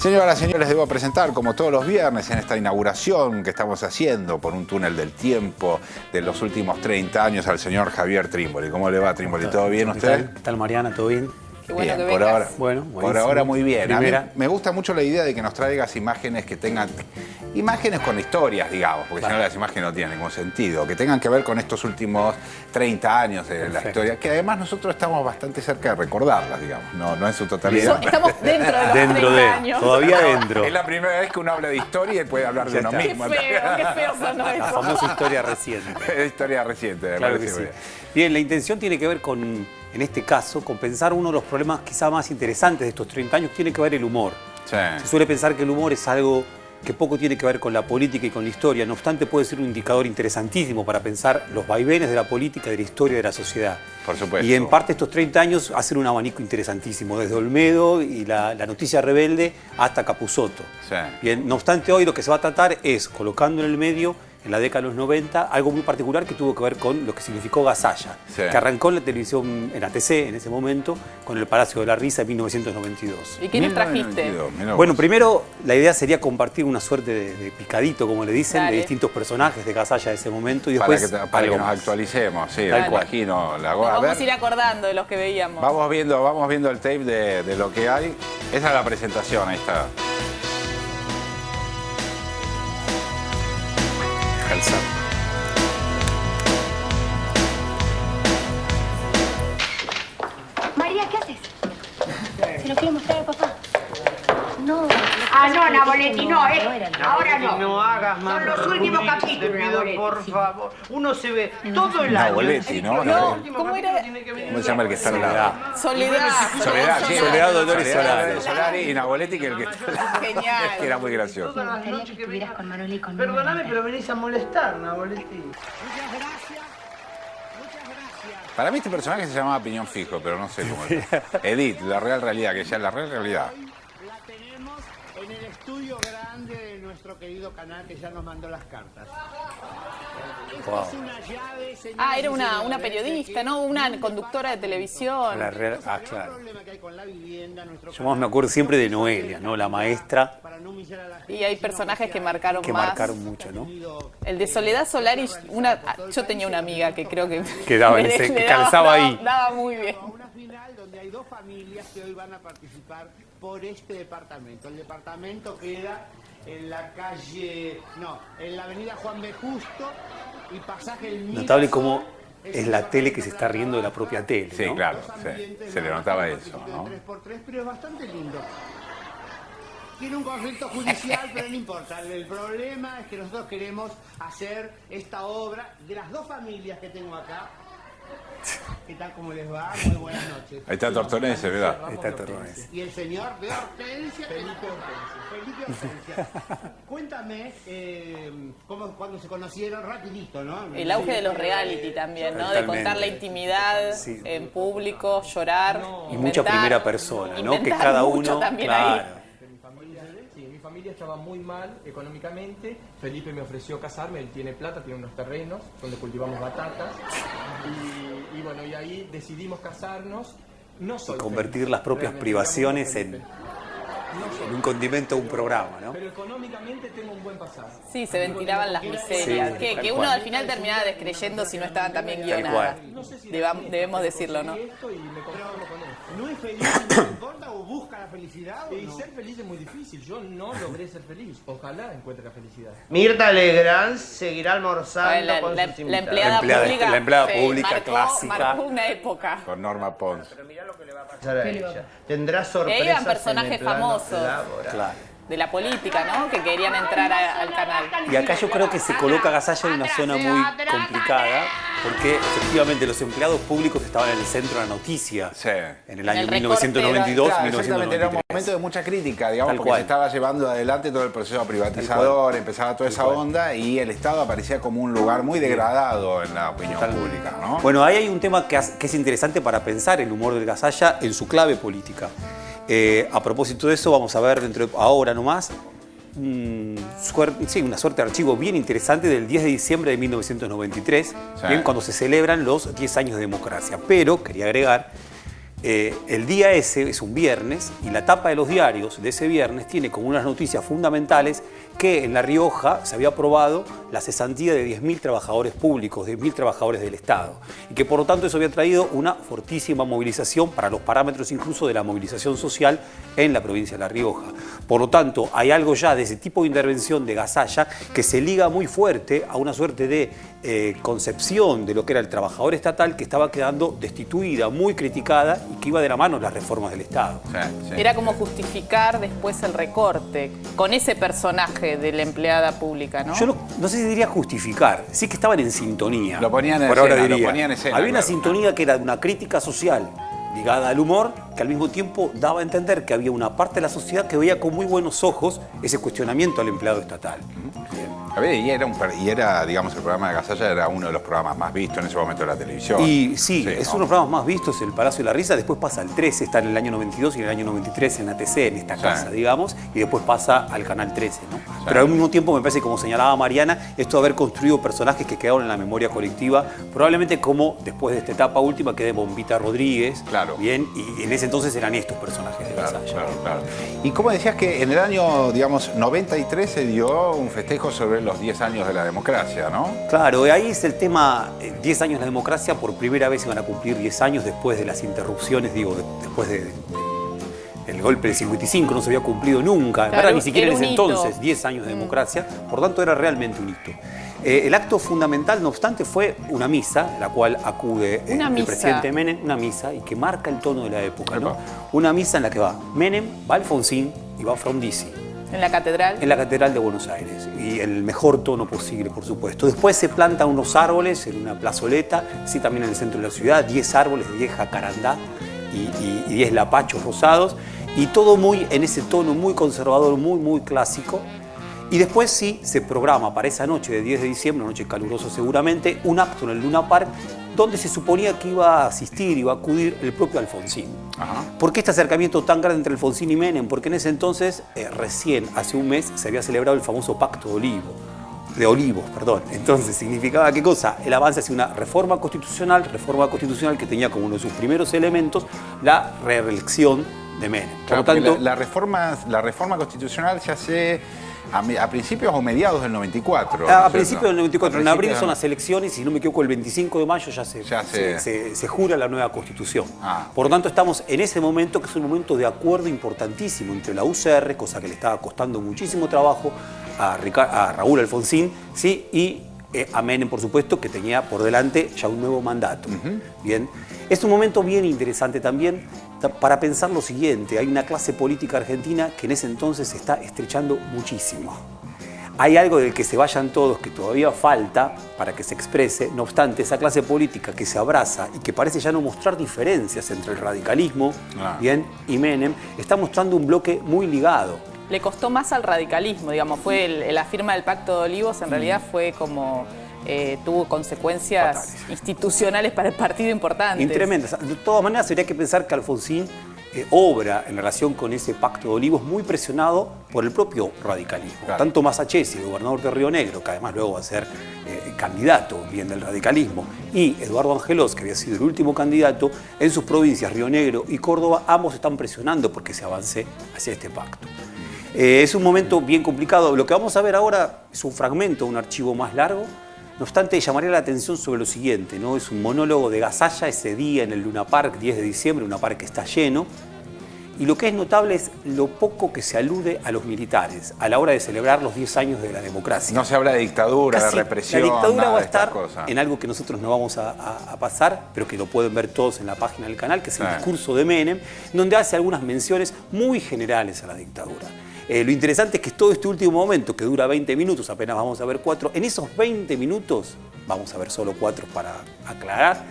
Señoras y señores, les debo presentar, como todos los viernes, en esta inauguración que estamos haciendo por un túnel del tiempo de los últimos 30 años, al señor Javier Trímboli. ¿Cómo le va, Trímboli? ¿Todo bien usted? ¿Qué tal, Mariana? ¿Todo bien? Qué bueno Bien, que por vengas. ahora, Bueno, por buenísimo. ahora muy bien. A mí Primera. me gusta mucho la idea de que nos traigas imágenes que tengan... Imágenes con historias, digamos, porque si no las imágenes no tienen ningún sentido. Que tengan que ver con estos últimos 30 años de la historia, que además nosotros estamos bastante cerca de recordarlas, digamos, no en su totalidad. Estamos dentro de los 30 años. Todavía dentro. Es la primera vez que uno habla de historia y puede hablar de Ya uno está. mismo. Qué feo sonó La eso. famosa historia reciente. Es historia reciente, me Claro que parece sí. muy bien. Bien, la intención tiene que ver con, en este caso, con pensar uno de los problemas quizá más interesantes de estos 30 años, tiene que ver el humor. Sí. Se suele pensar que el humor es algo que poco tiene que ver con la política y con la historia, no obstante puede ser un indicador interesantísimo para pensar los vaivenes de la política, de la historia y de la sociedad. Por supuesto. Y en parte estos 30 años hacen un abanico interesantísimo, desde Olmedo y la noticia rebelde hasta Capusotto. Sí. Bien, no obstante hoy lo que se va a tratar es, colocando en el medio, en la década de los 90, algo muy particular que tuvo que ver con lo que significó Gasalla, Sí. que arrancó en la televisión, en ATC en ese momento, con el Palacio de la Risa en 1992. ¿Y qué nos trajiste? 1992, mirá vos. Bueno, primero la idea sería compartir una suerte de picadito, como le dicen, Dale. de distintos personajes de Gasalla de ese momento y Para después que algo nos más. actualicemos, sí, Tal me cual. imagino. Nos vamos a ir acordando de los que veíamos. Vamos viendo el tape de lo que hay. Esa es la presentación, ahí está. Calzado. María, ¿qué haces? Se lo quiero mostrar a papá. No. Ah, no, Navoletti, no, era ahora no. No hagas más. Son los últimos Rubí, capítulos, Te pido, Navoletti. por favor. Uno se ve todo el año. Navoletti, ¿no? No, ¿cómo era? ¿Cómo se llama el que está al lado? Soledad. Soledad, sí. Soledad Dolores Soledad Solari y Naboletti, que el que está al lado. Genial. Es que era muy gracioso. Me gustaría que estuvieras con Manuel y conmigo. Perdóname, pero venís a molestar, Navoletti. Para mí este personaje se llamaba Piñón Fijo, pero no sé cómo es. Edith, la real realidad, que ya es la real realidad. La tenemos en el estudio grande de nuestro querido canal que ya nos mandó las cartas. Wow. Es una llave, señoras Ah, era y una señores, periodista, ¿no? Una conductora de televisión. Ah, El claro. problema que hay con la vivienda, nuestro Yo más me acuerdo siempre de Noelia, ¿no? La maestra, para no humillar a la gente. Y hay personajes que marcaron que más. marcaron mucho, ¿no? El de Soledad Solari, yo tenía una amiga que creo que... Que daba me- ese- le que daba- calzaba daba- ahí. Daba muy bien. A una final donde hay dos familias que hoy van a participar por este departamento. El departamento queda en la calle, no, en la avenida Juan B. Justo y pasaje el Notable cómo es la tele que se está riendo de la propia tele, Sí, ¿no? claro, sí. Se le notaba eso, ¿no? 3x3, pero es bastante lindo. Tiene un conflicto judicial, pero no importa. El problema es que nosotros queremos hacer esta obra de las dos familias que tengo acá. ¿Qué tal? ¿Cómo les va? Muy buenas noches. Ahí está Tortonese, ¿verdad? Ahí está Torronese. Y el señor de Hortensia. Felipe Hortensia. Cuéntame, cuando se conocieron, rapidito, ¿no? El auge de los reality también, ¿no? De Totalmente. contar la intimidad Sí. en público, llorar, Y mucha inventar- primera persona, ¿no? Que inventar cada mucho uno, también claro. ahí. Mi familia estaba muy mal económicamente. Felipe me ofreció casarme, él tiene plata, tiene unos terrenos donde cultivamos batatas. Y bueno, y ahí decidimos casarnos. No soy Y convertir feliz, las propias realmente, privaciones digamos, en, no soy en un condimento a un programa, ¿no? pero económicamente tengo un buen pasado. Sí, se ventilaban las miserias. Sí, que tal uno cual. al final terminaba descreyendo si no estaban tan bien Tal guionadas. cual. No sé si Debemos decirlo, ¿no? esto y me conformo con esto. ¿No es feliz, no le importa o busca la felicidad? Y ser feliz es muy difícil. Yo no logré ser feliz. Ojalá encuentre la felicidad. Mirta Legrand seguirá almorzando Bueno, la, con la- sus la invitados. empleada La empleada- pública. la empleada sí, pública clásica. Marcó una época. Con Norma Pons. Pasar a ella. Tendrá sorpresas. E iban personajes en el plano famosos. laboral. Claro. De la política, ¿no? Que querían entrar al canal. Y acá yo creo que se coloca Gasalla en una zona muy complicada, porque efectivamente los empleados públicos estaban en el centro de la noticia Sí. en el año El recorte. 1992, Claro, exactamente, era un 1993. momento de mucha crítica, digamos, Tal porque cual. se estaba llevando adelante todo el proceso privatizador, empezaba toda esa onda y el Estado aparecía como un lugar muy degradado en la opinión pública, ¿no? Bueno, ahí hay un tema que es interesante para pensar el humor del Gasalla en su clave política. A propósito de eso, vamos a ver ahora nomás una suerte de archivo bien interesante del 10 de diciembre de 1993, Sí. bien, cuando se celebran los 10 años de democracia. Pero, quería agregar, El día ese es un viernes y la tapa de los diarios de ese viernes tiene como unas noticias fundamentales que en La Rioja se había aprobado la cesantía de 10.000 trabajadores públicos, 10.000 trabajadores del Estado, y que por lo tanto eso había traído una fortísima movilización para los parámetros incluso de la movilización social en la provincia de La Rioja. Por lo tanto, hay algo ya de ese tipo de intervención de Gasalla que se liga muy fuerte a una suerte de concepción de lo que era el trabajador estatal que estaba quedando destituida, muy criticada y que iba de la mano las reformas del Estado. Sí, sí. Era como justificar después el recorte con ese personaje de la empleada pública, ¿no? Yo no sé si diría justificar, sí que estaban en sintonía. Lo ponían en por escena, ahora lo diría. ponían en escena, Había una claro. sintonía que era de una crítica social ligada al humor, que al mismo tiempo daba a entender que había una parte de la sociedad que veía con muy buenos ojos ese cuestionamiento al empleado estatal. A ver, y era, digamos, el programa de Gasalla era uno de los programas más vistos en ese momento de la televisión. Y sí, Sí, es ¿no? uno de los programas más vistos, El Palacio de la Risa, después pasa al 13, está en el año 92 y en el año 93 en ATC, en esta casa, digamos, y después pasa al Canal 13, ¿no? Pero al mismo tiempo me parece, como señalaba Mariana, esto de haber construido personajes que quedaron en la memoria colectiva, probablemente como después de esta etapa última quede Bombita Rodríguez, Claro. bien, y en ese entonces eran estos personajes de Claro, Gasalla. claro, claro. Y como decías que en el año, digamos, 93 se dio un festejo sobre los 10 años de la democracia, ¿no? Claro, ahí es el tema, 10 años de la democracia, por primera vez iban a cumplir 10 años después de las interrupciones, después del golpe del 55, no se había cumplido nunca, Claro, ni siquiera en era ese un hito. entonces, 10 años de democracia, por tanto era realmente un hito. El acto fundamental, no obstante, fue una misa, a la cual acude Una el misa. presidente Menem, una misa, y que marca el tono de la época, ¿no? Epa. Una misa en la que va Menem, va Alfonsín y va Frondizi. En la catedral. En la Catedral de Buenos Aires, y el mejor tono posible, por supuesto. Después se plantan unos árboles en una plazoleta, sí, también en el centro de la ciudad, 10 árboles de 10 jacarandá y 10 lapachos rosados, y todo muy en ese tono muy conservador, muy clásico. Y después sí se programa para esa noche de 10 de diciembre, una noche calurosa seguramente, un acto en el Luna Park donde se suponía que iba a asistir, iba a acudir el propio Alfonsín. Ajá. ¿Por qué este acercamiento tan grande entre Alfonsín y Menem? Porque en ese entonces, recién, hace un mes, se había celebrado el famoso Pacto de Olivos. Entonces, ¿significaba qué cosa? El avance hacia una reforma constitucional que tenía como uno de sus primeros elementos la reelección de Menem. Claro, Por lo porque tanto, la reforma constitucional se hace a principios o mediados del 94. a ¿no es principios cierto? del 94, en A abril principios son las elecciones y si no me equivoco el 25 de mayo ya se jura la nueva constitución. Ah. Por lo tanto estamos en ese momento que es un momento de acuerdo importantísimo entre la UCR, cosa que le estaba costando muchísimo trabajo a Raúl Alfonsín, ¿sí? Y a Menem, por supuesto, que tenía por delante ya un nuevo mandato. Bien. Es un momento bien interesante también para pensar lo siguiente. Hay una clase política argentina que en ese entonces se está estrechando muchísimo. Hay algo del que se vayan todos que todavía falta para que se exprese. No obstante, esa clase política que se abraza y que parece ya no mostrar diferencias entre el radicalismo, bien, y Menem, está mostrando un bloque muy ligado. Le costó más al radicalismo, digamos, fue la firma del Pacto de Olivos, en realidad fue como, tuvo consecuencias Fatales. institucionales para el partido importantes. Tremendas. De todas maneras, habría que pensar que Alfonsín obra en relación con ese Pacto de Olivos muy presionado por el propio radicalismo. Claro. Tanto Masachesi, gobernador de Río Negro, que además luego va a ser candidato bien del radicalismo, y Eduardo Angelós, que había sido el último candidato, en sus provincias, Río Negro y Córdoba, ambos están presionando porque se avance hacia este pacto. Es un momento bien complicado. Lo que vamos a ver ahora es un fragmento, un archivo más largo. No obstante, llamaría la atención sobre lo siguiente, ¿no? Es un monólogo de Gasalla ese día en el Luna Park, 10 de diciembre, Luna Park que está lleno. Y lo que es notable es lo poco que se alude a los militares a la hora de celebrar los 10 años de la democracia. No se habla de dictadura, Casi de represión, la dictadura nada va a de estas estar cosas. en algo que nosotros no vamos a pasar, pero que lo pueden ver todos en la página del canal, que es el Sí. discurso de Menem, donde hace algunas menciones muy generales a la dictadura. Lo interesante es que todo este último momento, que dura 20 minutos, apenas vamos a ver 4, en esos 20 minutos, vamos a ver solo 4 para aclarar,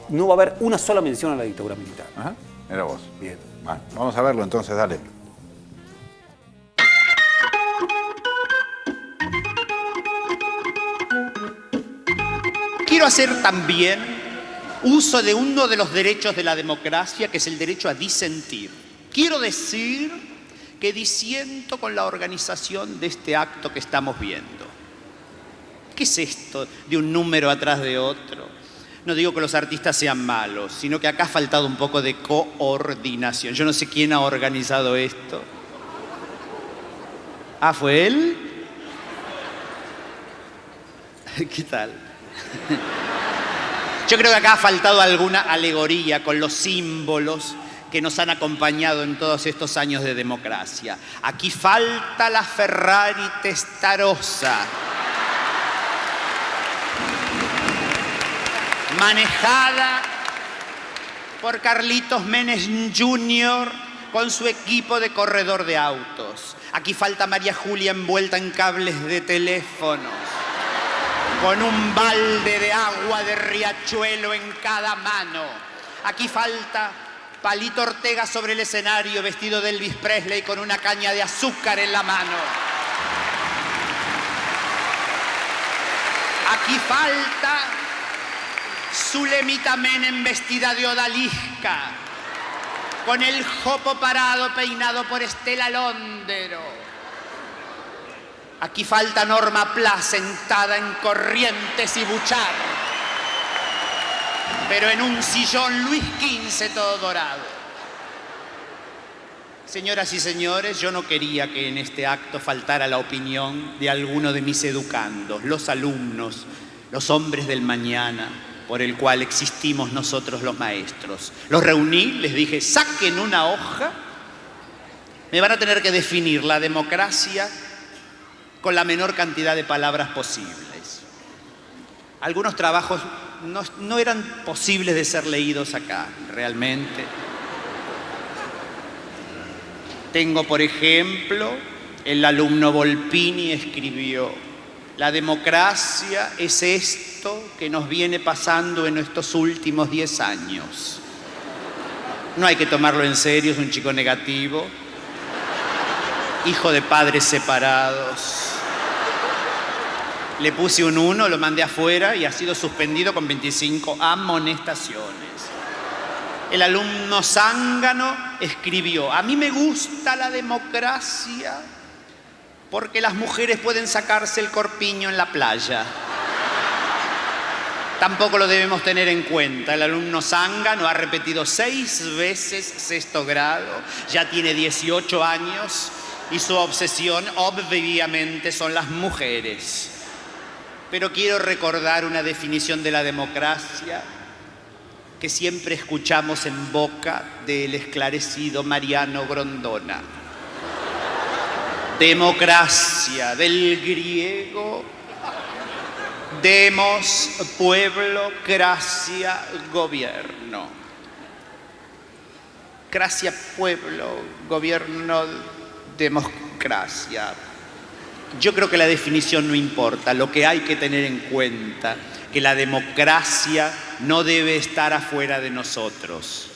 no va a haber una sola mención a la dictadura militar. Ajá, mira vos. Bien. Bueno, vamos a verlo entonces, dale. Quiero hacer también uso de uno de los derechos de la democracia, que es el derecho a disentir. Quiero decir que disiento con la organización de este acto que estamos viendo. ¿Qué es esto de un número atrás de otro? No digo que los artistas sean malos, sino que acá ha faltado un poco de coordinación. Yo no sé quién ha organizado esto. Ah, ¿fue él? ¿Qué tal? Yo creo que acá ha faltado alguna alegoría con los símbolos que nos han acompañado en todos estos años de democracia. Aquí falta la Ferrari Testarossa, manejada por Carlitos Menes Jr. con su equipo de corredor de autos. Aquí falta María Julia envuelta en cables de teléfonos, con un balde de agua de riachuelo en cada mano. Aquí falta Palito Ortega sobre el escenario vestido de Elvis Presley con una caña de azúcar en la mano. Aquí falta Zulemita Menem vestida de odalisca, con el jopo parado peinado por Estela Londero. Aquí falta Norma Pla sentada en Corrientes y Buchar, pero en un sillón Luis XV todo dorado. Señoras y señores, yo no quería que en este acto faltara la opinión de alguno de mis educandos, los alumnos, los hombres del mañana, por el cual existimos nosotros los maestros. Los reuní, les dije, saquen una hoja, me van a tener que definir la democracia con la menor cantidad de palabras posibles. Algunos trabajos no eran posibles de ser leídos acá, realmente. Tengo, por ejemplo, el alumno Volpini escribió: la democracia es esto que nos viene pasando en estos últimos 10 años. No hay que tomarlo en serio, es un chico negativo, hijo de padres separados. Le puse un 1, lo mandé afuera y ha sido suspendido con 25 amonestaciones. El alumno Zángano escribió: a mí me gusta la democracia porque las mujeres pueden sacarse el corpiño en la playa. Tampoco lo debemos tener en cuenta. El alumno Zángano ha repetido 6 veces sexto grado, ya tiene 18 años y su obsesión obviamente son las mujeres. Pero quiero recordar una definición de la democracia que siempre escuchamos en boca del esclarecido Mariano Grondona. Democracia, del griego demos, pueblo, cracia, gobierno. Cracia, pueblo, gobierno, democracia. Yo creo que la definición no importa. Lo que hay que tener en cuenta que la democracia no debe estar afuera de nosotros.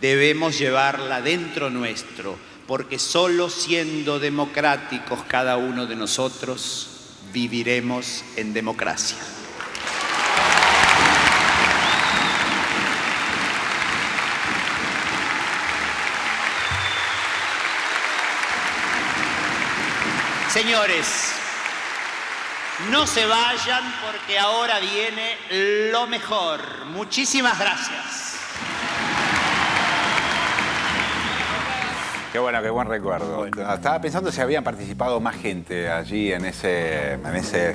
Debemos llevarla dentro nuestro, porque solo siendo democráticos cada uno de nosotros viviremos en democracia. Señores, no se vayan porque ahora viene lo mejor. Muchísimas gracias. Qué bueno, qué buen recuerdo. Bueno. Estaba pensando si habían participado más gente allí en ese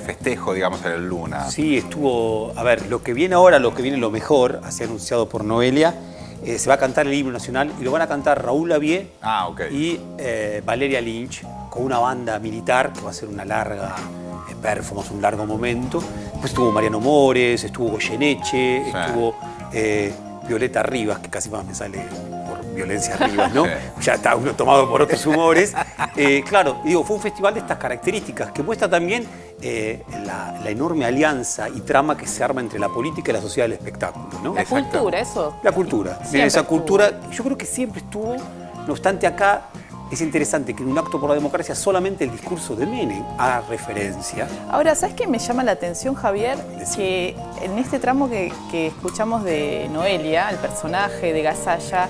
festejo, digamos, en el Luna. Sí, estuvo... A ver, lo que viene ahora, lo que viene lo mejor, así anunciado por Noelia, se va a cantar el himno nacional y lo van a cantar Raúl Lavie y Valeria Lynch, con una banda militar que va a ser una larga performance, un largo momento. Después estuvo Mariano Mores, estuvo Goyeneche, estuvo Violeta Rivas, que casi más me sale por Violencia Rivas, ¿no? Ya está uno tomado por otros humores. Claro, digo, fue un festival de estas características que muestra también la enorme alianza y trama que se arma entre la política y la sociedad del espectáculo, ¿no? La cultura, eso. La cultura. Esa cultura, yo creo que siempre estuvo, no obstante acá, es interesante que en un acto por la democracia solamente el discurso de Menem haga referencia. Ahora, ¿sabes qué me llama la atención, Javier? Que en este tramo que escuchamos de Noelia, el personaje de Gasalla,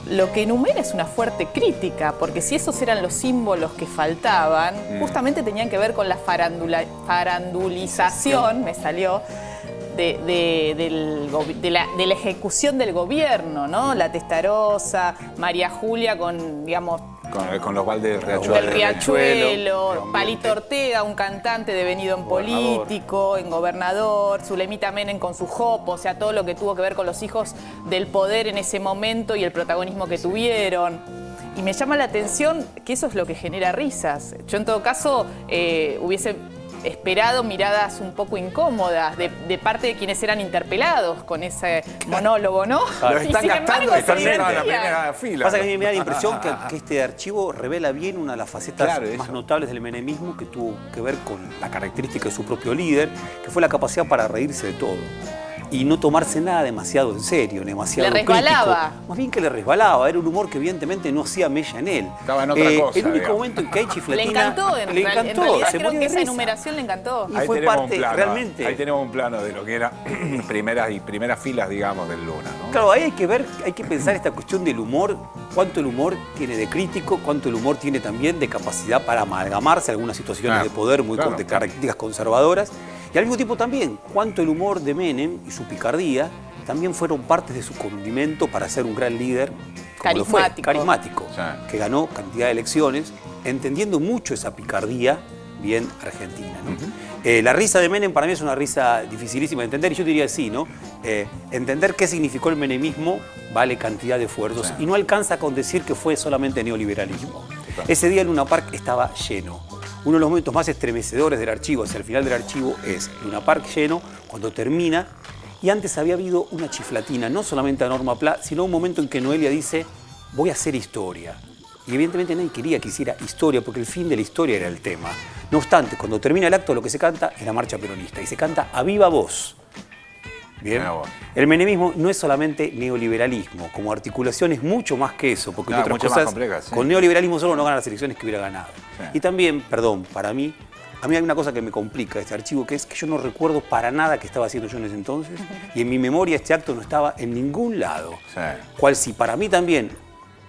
lo que enumera es una fuerte crítica, porque si esos eran los símbolos que faltaban, justamente tenían que ver con la farandulización, me salió, de la ejecución del gobierno, ¿no? La Testarosa, María Julia con, digamos, Con los Valdes del Riachuelo, Palito Ortega, un cantante devenido en político, en gobernador, Zulemita Menem con su jopo, o sea, todo lo que tuvo que ver con los hijos del poder en ese momento y el protagonismo que tuvieron. Y me llama la atención que eso es lo que genera risas. Yo en todo caso hubiese esperado miradas un poco incómodas de parte de quienes eran interpelados con ese monólogo, ¿no? Los están gastando, están yendo a la primera fila. Pasa que a mí me da la impresión que este archivo revela bien una de las facetas más notables del menemismo, que tuvo que ver con la característica de su propio líder, que fue la capacidad para reírse de todo. Y no tomarse nada demasiado en serio, demasiado crítico. Le resbalaba. Más bien que le resbalaba. Era un humor que evidentemente no hacía mella en él. Estaba en otra cosa. El único momento en que hay chiflatina... Le encantó, en realidad creo que esa enumeración le encantó. Y fue parte, realmente... Ahí tenemos un plano de lo que era primeras filas, digamos, del Luna, ¿no? Claro, ahí hay que pensar esta cuestión del humor, cuánto el humor tiene de crítico, cuánto el humor tiene también de capacidad para amalgamarse a algunas situaciones de poder muy de características conservadoras. Y al mismo tiempo también, cuánto el humor de Menem y su picardía también fueron partes de su condimento para ser un gran líder carismático, que ganó cantidad de elecciones, entendiendo mucho esa picardía bien argentina, ¿no? La risa de Menem para mí es una risa dificilísima de entender, y yo diría sí, ¿no? Entender qué significó el menemismo vale cantidad de esfuerzos y no alcanza con decir que fue solamente neoliberalismo. Ese día el Luna Park estaba lleno. Uno de los momentos más estremecedores del archivo, hacia el final del archivo, es Luna Park lleno, cuando termina, y antes había habido una chiflatina, no solamente a Norma Pla, sino un momento en que Noelia dice, voy a hacer historia. Y evidentemente nadie quería que hiciera historia, porque el fin de la historia era el tema. No obstante, cuando termina el acto, lo que se canta es la marcha peronista, y se canta a viva voz. Bien. El menemismo no es solamente neoliberalismo, como articulación es mucho más que eso, porque entre otras cosas, complejas, con neoliberalismo solo no gana las elecciones que hubiera ganado. Y también, perdón, a mí hay una cosa que me complica este archivo, que es que yo no recuerdo para nada qué estaba haciendo yo en ese entonces, y en mi memoria este acto no estaba en ningún lado. Cual si para mí también,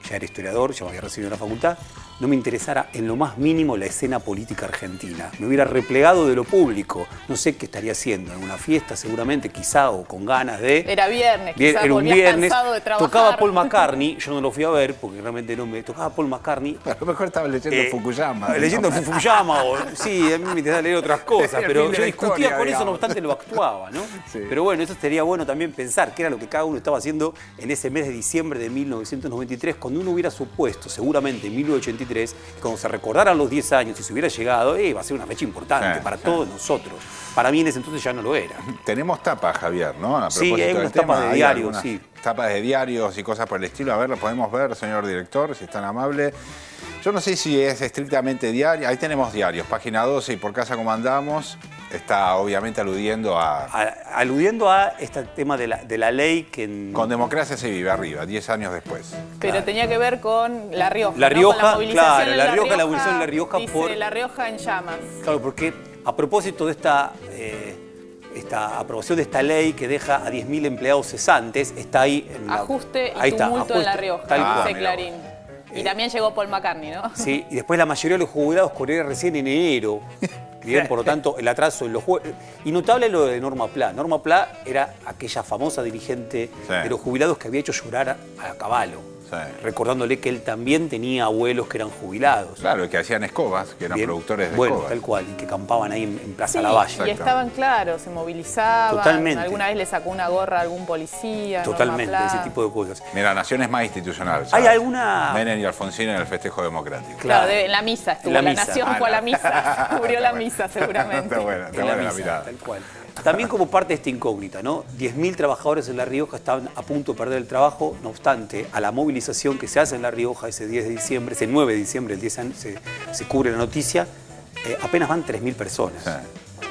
ya era historiador, ya me había recibido en la facultad, no me interesara en lo más mínimo la escena política argentina. Me hubiera replegado de lo público. No sé qué estaría haciendo, en una fiesta seguramente, quizá, o con ganas de... Era viernes, quizá era un viernes, cansado de trabajar. Tocaba Paul McCartney, yo no lo fui a ver porque realmente no me... Tocaba Paul McCartney. A lo mejor estaba leyendo Fukuyama. Leyendo Fukuyama, o sí, a mí me interesaba leer otras cosas, pero yo discutía con eso, no obstante lo actuaba, ¿no? Pero bueno, eso sería bueno también pensar qué era lo que cada uno estaba haciendo en ese mes de diciembre de 1993, cuando uno hubiera supuesto, seguramente en 1983, cuando se recordaran los 10 años y se hubiera llegado, va a ser una fecha importante para todos nosotros. Para mí en ese entonces ya no lo era. Tenemos tapas, Javier, ¿no? Sí, hay unas tapas de diarios, sí. Tapas de diarios y cosas por el estilo. A ver, lo podemos ver, señor director, si es tan amable. Yo no sé si es estrictamente diario. Ahí tenemos diarios, página 12 y Por Casa Como Andamos. Está obviamente aludiendo a... Aludiendo a este tema de la ley que... Con democracia se vive arriba, 10 años después. Pero tenía que ver con La Rioja. La Rioja, ¿no? Con la movilización claro, La movilización en La Rioja dice por... La Rioja en llamas. Claro, porque a propósito de esta aprobación de esta ley que deja a 10.000 empleados cesantes, está ahí... Ajuste y tumulto en La Rioja, dice Clarín. Y también llegó Paul McCartney, ¿no? Sí, y después la mayoría de los jubilados corrieron recién en enero. Bien, por lo tanto, el atraso en los juegos. Y notable lo de Norma Pla. Norma Pla era aquella famosa dirigente de los jubilados que había hecho llorar a Cavallo. Recordándole que él también tenía abuelos que eran jubilados. Claro, que hacían escobas, que eran productores de escobas. Bueno, tal cual, y que campaban ahí en Plaza Lavalle. Y estaban claros, se movilizaban. Totalmente. Alguna vez le sacó una gorra a algún policía. Totalmente, ese tipo de cosas. Mira, Nación es más institucional. ¿Hay alguna...? Menem y Alfonsín en el festejo democrático. Claro, en la misa estuvo. La Nación fue a la misa. Cubrió la misa, seguramente. Está buena la mirada. Tal cual. También como parte de esta incógnita, ¿no? 10.000 trabajadores en La Rioja estaban a punto de perder el trabajo, no obstante, a la movilización que se hace en La Rioja ese 10 de diciembre, ese 9 de diciembre, el 10 se cubre la noticia, apenas van 3.000 personas.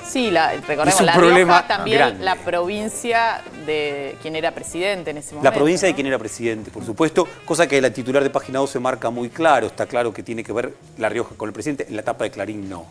Sí, recordemos, La Rioja también grande. La provincia de quien era presidente en ese momento. La provincia de quien era presidente, por supuesto, cosa que la titular de Página 12 marca muy claro, está claro que tiene que ver La Rioja con el presidente, en la etapa de Clarín no.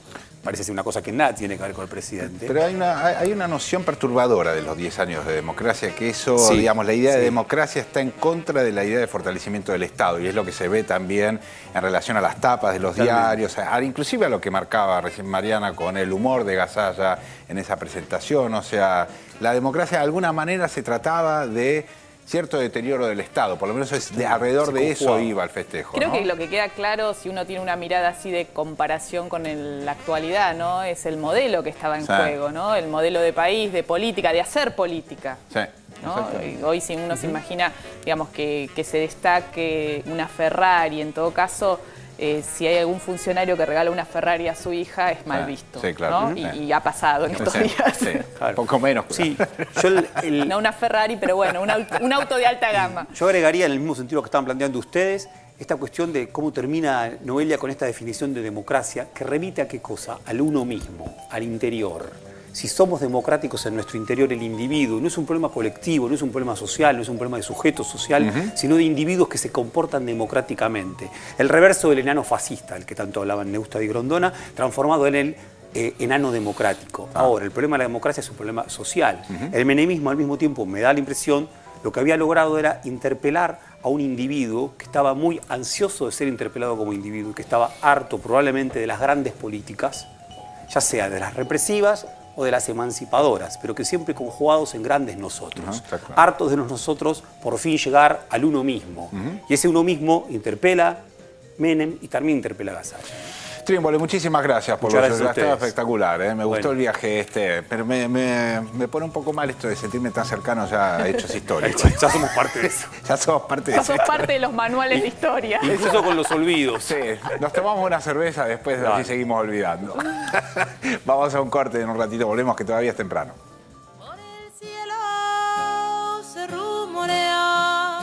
parece ser una cosa que nada tiene que ver con el presidente. Pero hay una noción perturbadora de los 10 años de democracia, que eso, Sí, digamos, la idea de sí. democracia está en contra de la idea de fortalecimiento del Estado, y es lo que se ve también en relación a las tapas de los diarios, inclusive a lo que marcaba recién Mariana con el humor de Gasalla en esa presentación. O sea, la democracia de alguna manera se trataba de cierto deterioro del Estado, por lo menos alrededor de eso iba el festejo. Creo ¿no? que lo que queda claro, si uno tiene una mirada así de comparación con la actualidad, ¿no? Es el modelo que estaba en juego, ¿no? El modelo de país, de política, de hacer política. Sí. ¿No? Hoy si uno se imagina, digamos, que se destaque una Ferrari, en todo caso, si hay algún funcionario que regala una Ferrari a su hija, es mal visto. Sí, claro. ¿no? Y ha pasado en estos días. Sí, Claro. poco menos. Sí, No una Ferrari, pero bueno, un auto de alta gama. yo agregaría en el mismo sentido que estaban planteando ustedes, esta cuestión de cómo termina Noelia con esta definición de democracia, que remite a qué cosa, al uno mismo, al interior. Si somos democráticos en nuestro interior, el individuo, no es un problema colectivo, no es un problema social, no es un problema de sujeto social, sino de individuos que se comportan democráticamente. El reverso del enano fascista, del que tanto hablaban Neustadt y Grondona, transformado en el enano democrático. Ahora, el problema de la democracia es un problema social. El menemismo, al mismo tiempo, me da la impresión, lo que había logrado era interpelar a un individuo que estaba muy ansioso de ser interpelado como individuo, que estaba harto probablemente de las grandes políticas, ya sea de las represivas o de las emancipadoras, pero que siempre conjugados en grandes nosotros. Hartos de los nosotros, por fin llegar al uno mismo. Y ese uno mismo interpela Menem y también interpela a Gasalla. Trímbole, muchísimas gracias por Muchas gracias a estaba ustedes. espectacular, ¿eh? Me gustó Bueno. el viaje pero me pone un poco mal esto de sentirme tan cercano ya a hechos históricos. Ya somos parte de eso. Ya somos parte de Ya eso. sos parte de los manuales de historia. Incluso con los olvidos. Sí, nos tomamos una cerveza después de Dale. así seguimos olvidando. Vamos a un corte en un ratito, volvemos que todavía es temprano. Por el cielo se rumorea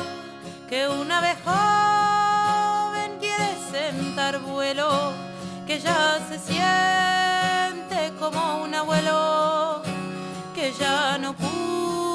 que una vez joven quiere sentar vuelo, que ya se siente como un abuelo, que ya no puede